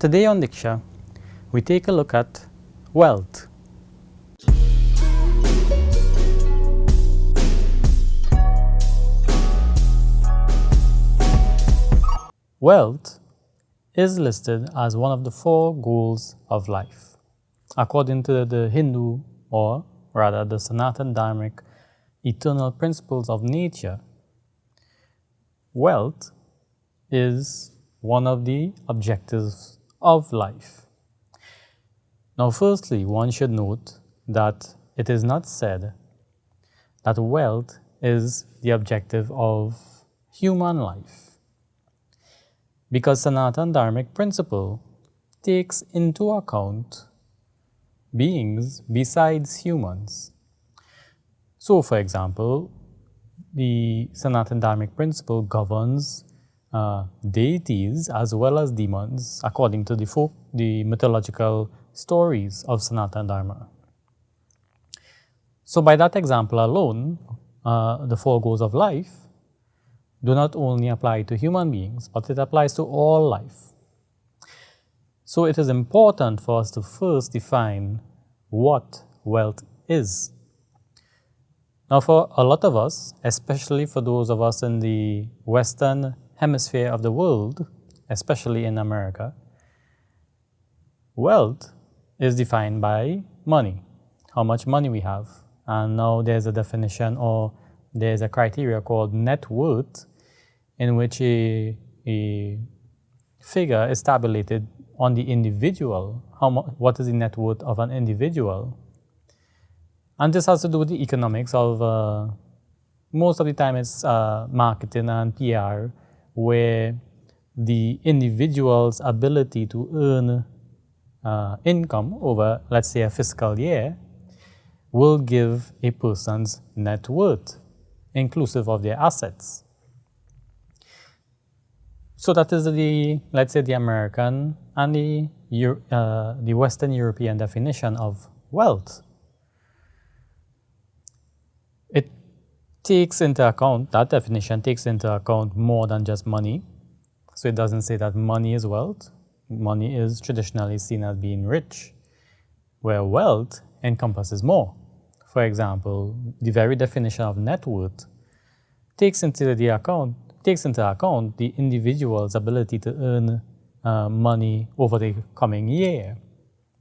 Today on Diksha, we take a look at wealth. Wealth is listed as one of the 4 goals of life. According to the Hindu, or rather the Sanatan Dharmic eternal principles of nature, wealth is one of the objectives of life. Now, firstly, one should note that it is not said that wealth is the objective of human life, because Sanatan Dharmic principle takes into account beings besides humans. So, for example, the Sanatan Dharmic principle governs deities as well as demons according to the mythological stories of Sanatan Dharma. So by that example alone, the 4 goals of life do not only apply to human beings, but it applies to all life. So it is important for us to first define what wealth is. Now, for a lot of us, especially for those of us in the Western hemisphere of the world, especially in America, wealth is defined by money, how much money we have. And now there's a definition, or there's a criteria called net worth, in which a figure is tabulated on the individual, what is the net worth of an individual. And this has to do with the economics of, most of the time it's marketing and PR, where the individual's ability to earn income over, let's say, a fiscal year will give a person's net worth, inclusive of their assets. So that is let's say, the American and the Western European definition of wealth. That definition takes into account more than just money. So it doesn't say that money is wealth. Money is traditionally seen as being rich, where wealth encompasses more. For example, the very definition of net worth takes into account the individual's ability to earn money over the coming year,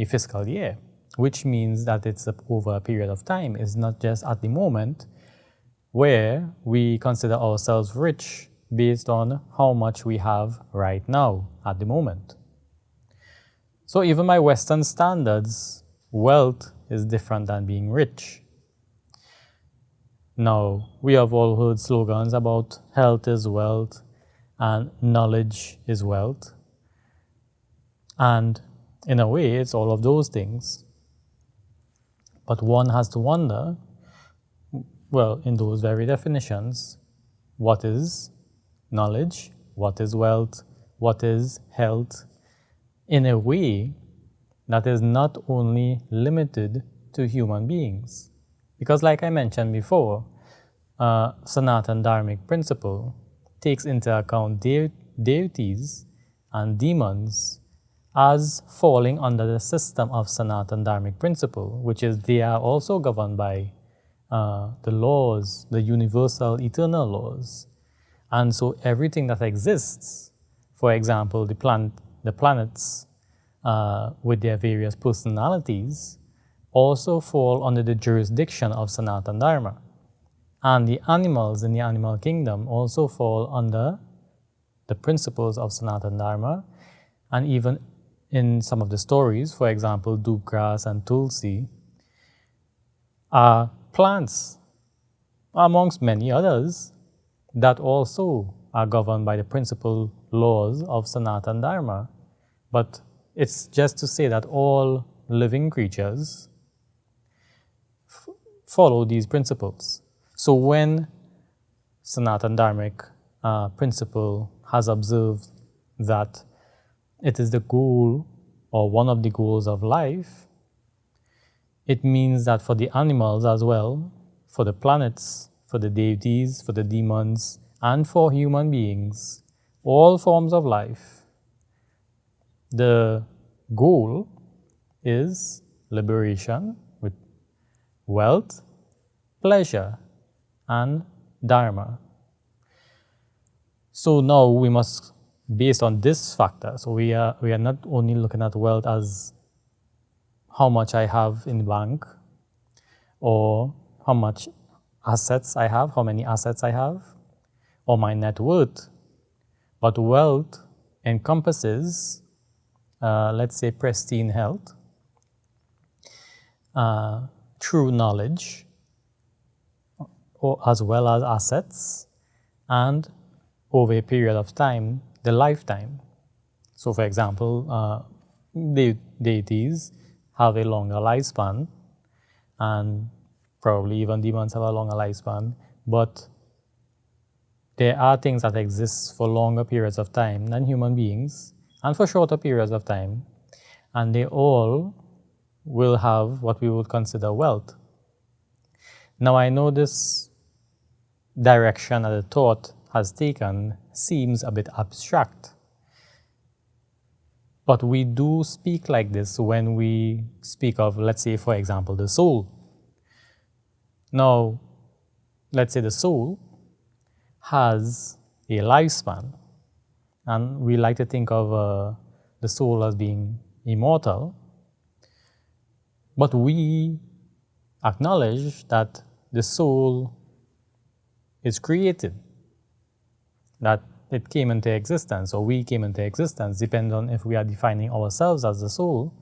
a fiscal year, which means that it's over a period of time. It's not just at the moment, where we consider ourselves rich based on how much we have right now at the moment. So even by Western standards, wealth is different than being rich. Now, we have all heard slogans about health is wealth and knowledge is wealth. And in a way, it's all of those things. But one has to wonder, well, in those very definitions, what is knowledge, what is wealth, what is health, in a way that is not only limited to human beings. Because like I mentioned before, Sanatan Dharmic principle takes into account deities and demons as falling under the system of Sanatan Dharmic principle, which is they are also governed by the laws, the universal eternal laws. And so everything that exists, for example, the planets with their various personalities, also fall under the jurisdiction of Sanatan Dharma. And the animals in the animal kingdom also fall under the principles of Sanatan Dharma. And even in some of the stories, for example, Dubgrass and Tulsi, are plants, amongst many others, that also are governed by the principal laws of Sanatan Dharma. But it's just to say that all living creatures follow these principles. So when Sanatan Dharmic principle has observed that it is the goal or one of the goals of life, it means that for the animals as well, for the planets, for the deities, for the demons, and for human beings, all forms of life, the goal is liberation with wealth, pleasure, and dharma. So now we must, based on this factor, so we are not only looking at wealth as how much I have in the bank or how much assets I have, how many assets I have, or my net worth, but wealth encompasses, let's say, pristine health, true knowledge, or as well as assets, and over a period of time, the lifetime. So, for example, deities have a longer lifespan, and probably even demons have a longer lifespan, but there are things that exist for longer periods of time than human beings, and for shorter periods of time, and they all will have what we would consider wealth. Now, I know this direction that the thought has taken seems a bit abstract, but we do speak like this when we speak of, let's say, for example, the soul. Now, let's say the soul has a lifespan, and we like to think of the soul as being immortal, but we acknowledge that the soul is created, that it came into existence, or we came into existence, depending on if we are defining ourselves as the soul.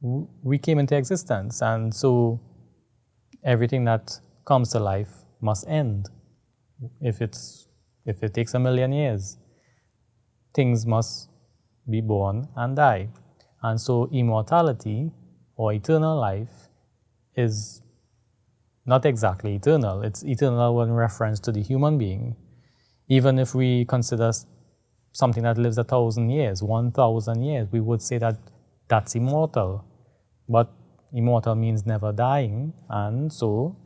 We came into existence, and so everything that comes to life must end. If it takes 1,000,000 years, things must be born and die. And so immortality or eternal life is not exactly eternal. It's eternal in reference to the human being. Even if we consider something that lives 1,000 years, 1,000 years, we would say that that's immortal. But immortal means never dying, and so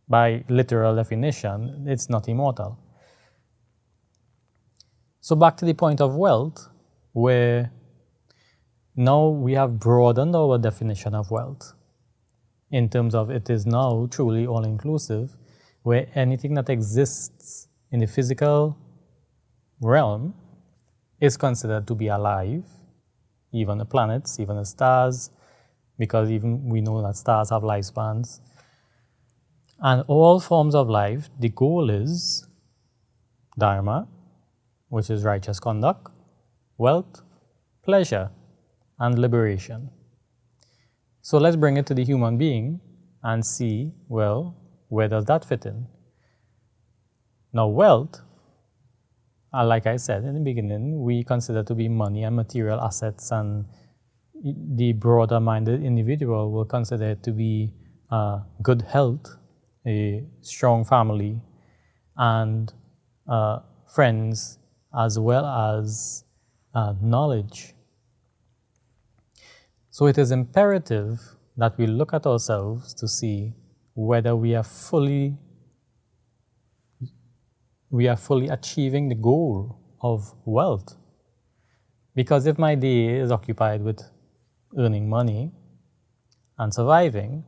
by literal definition, it's not immortal. So back to the point of wealth, where now we have broadened our definition of wealth in terms of it is now truly all-inclusive, where anything that exists in the physical realm is considered to be alive, even the planets, even the stars, because even we know that stars have lifespans. And all forms of life, the goal is dharma, which is righteous conduct, wealth, pleasure, and liberation. So let's bring it to the human being and see, well, where does that fit in? Now, wealth, like I said in the beginning, we consider to be money and material assets, and the broader-minded individual will consider it to be good health, a strong family, and friends, as well as knowledge. So it is imperative that we look at ourselves to see whether we are fully achieving the goal of wealth. Because if my day is occupied with earning money and surviving,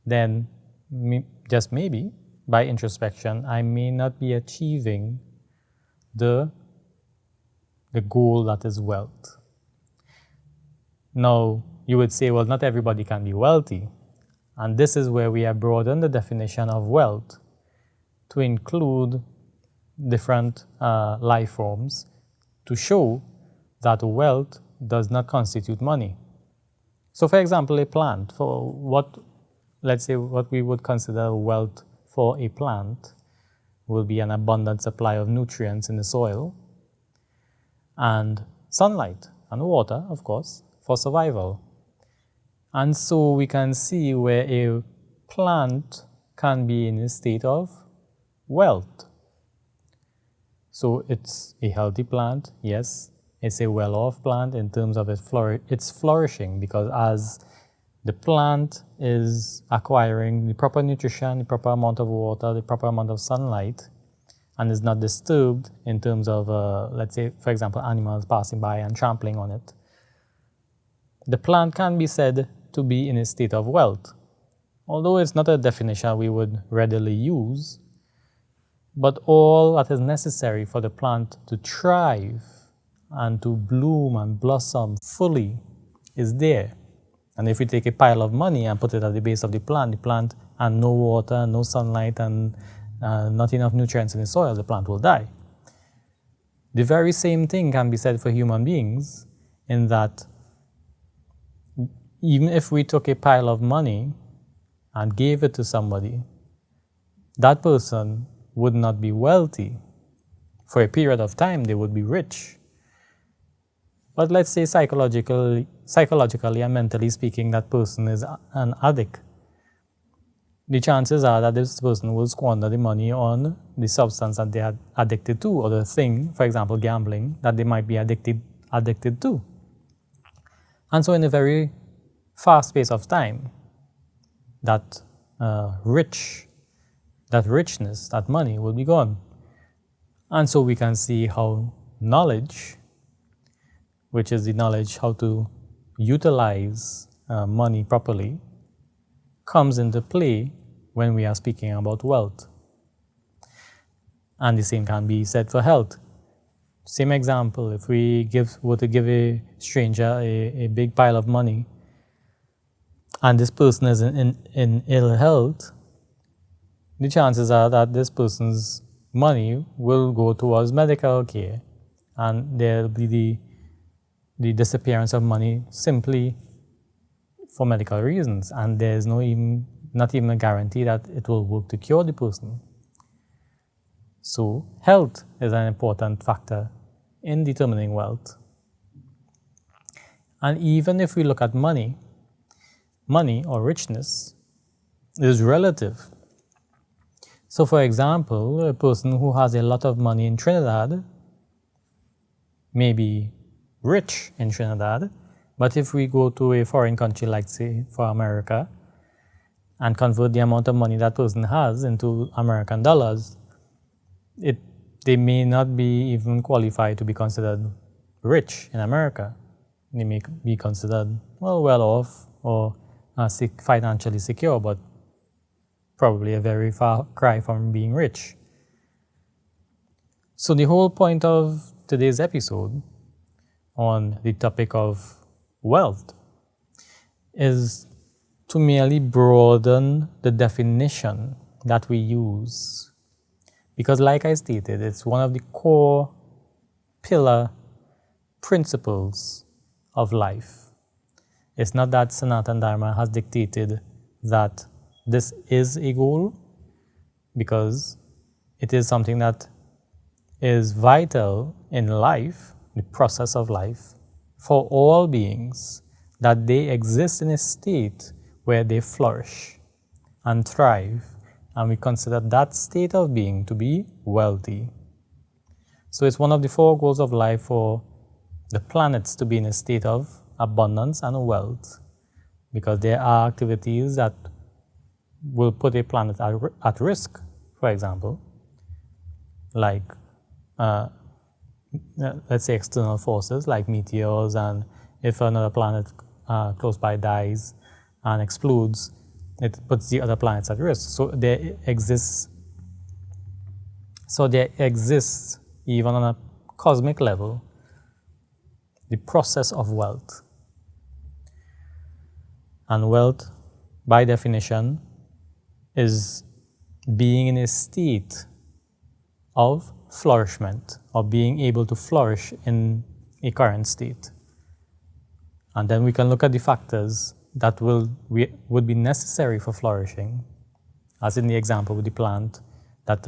then just maybe by introspection, I may not be achieving the goal that is wealth. Now, you would say, well, not everybody can be wealthy. And this is where we have broadened the definition of wealth to include different life forms to show that wealth does not constitute money. So, for example, a plant, let's say what we would consider wealth for a plant will be an abundant supply of nutrients in the soil and sunlight and water, of course, for survival. And so we can see where a plant can be in a state of wealth. So it's a healthy plant, yes. It's a well-off plant in terms of its flourishing, because as the plant is acquiring the proper nutrition, the proper amount of water, the proper amount of sunlight, and is not disturbed in terms of, let's say, for example, animals passing by and trampling on it, the plant can be said to be in a state of wealth. Although it's not a definition we would readily use, but all that is necessary for the plant to thrive and to bloom and blossom fully is there. And if we take a pile of money and put it at the base of the plant and no water, no sunlight, and not enough nutrients in the soil, the plant will die. The very same thing can be said for human beings, in that even if we took a pile of money and gave it to somebody, that person would not be wealthy. For a period of time, they would be rich. But let's say psychologically and mentally speaking, that person is an addict. The chances are that this person will squander the money on the substance that they are addicted to, or the thing, for example, gambling, that they might be addicted to. And so in a very fast space of time, that richness, that money will be gone. And so we can see how knowledge, which is the knowledge how to utilize money properly, comes into play when we are speaking about wealth. And the same can be said for health. Same example, if we were to give a stranger a big pile of money, and this person is in ill health, the chances are that this person's money will go towards medical care, and there will be the disappearance of money simply for medical reasons, and there's not even a guarantee that it will work to cure the person. So health is an important factor in determining wealth. And even if we look at money or richness is relative. So for example, a person who has a lot of money in Trinidad may be rich in Trinidad, but if we go to a foreign country, like say for America, and convert the amount of money that person has into American dollars, they may not be even qualified to be considered rich in America. They may be considered well off or financially secure, but probably a very far cry from being rich. So the whole point of today's episode on the topic of wealth is to merely broaden the definition that we use. Because like I stated, it's one of the core pillar principles of life. It's not that Sanatana Dharma has dictated that this is a goal, because it is something that is vital in life, the process of life, for all beings, that they exist in a state where they flourish and thrive, and we consider that state of being to be wealthy. So it's one of the 4 goals of life for the planets to be in a state of abundance and wealth, because there are activities that will put a planet at risk, for example, like let's say external forces like meteors, and if another planet close by dies and explodes, it puts the other planets at risk. So there exists even on a cosmic level the process of wealth. And wealth, by definition, is being in a state of flourishment, or being able to flourish in a current state. And then we can look at the factors that would be necessary for flourishing, as in the example with the plant, that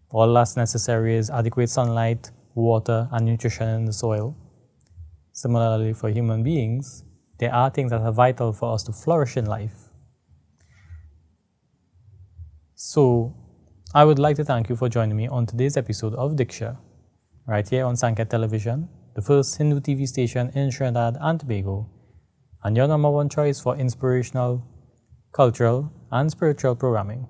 all that's necessary is adequate sunlight, water, and nutrition in the soil. Similarly, for human beings, there are things that are vital for us to flourish in life. So, I would like to thank you for joining me on today's episode of Diksha, right here on Sankhya Television, the first Hindu TV station in Trinidad and Tobago, and your #1 choice for inspirational, cultural, and spiritual programming.